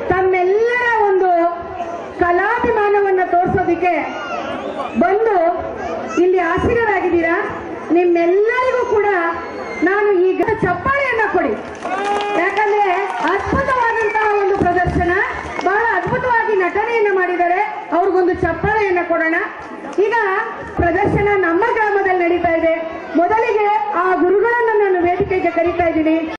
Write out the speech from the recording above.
ತಮ್ಮೆಲ್ಲರ ಒಂದು ಕಲಾಭಿಮಾನವನ್ನ ತೋರಿಸೋದಿಕ್ಕೆ ಬಂದು ಇಲ್ಲಿ ಆಸೀನರಾಗಿದ್ದೀರಾ. ನಿಮ್ಮೆಲ್ಲರಿಗೂ ಕೂಡ ನಾನು ಈಗ ಚಪ್ಪಾಳೆಯನ್ನ ಕೊಡಿ. ಯಾಕಂದ್ರೆ ಅದ್ಭುತವಾದಂತಹ ಒಂದು ಪ್ರದರ್ಶನ, ಬಹಳ ಅದ್ಭುತವಾಗಿ ನಟನೆಯನ್ನ ಮಾಡಿದ್ದಾರೆ. ಅವ್ರಿಗೊಂದು ಚಪ್ಪಾಳೆಯನ್ನ ಕೊಡೋಣ. ಈಗ ಪ್ರದರ್ಶನ ನಮ್ಮ ಗ್ರಾಮದಲ್ಲಿ ನಡೀತಾ ಇದೆ. ಮೊದಲಿಗೆ ಆ ಗುರುಗಳನ್ನ ನಾನು ವೇದಿಕೆಗೆ ಕರೀತಾ ಇದ್ದೀನಿ.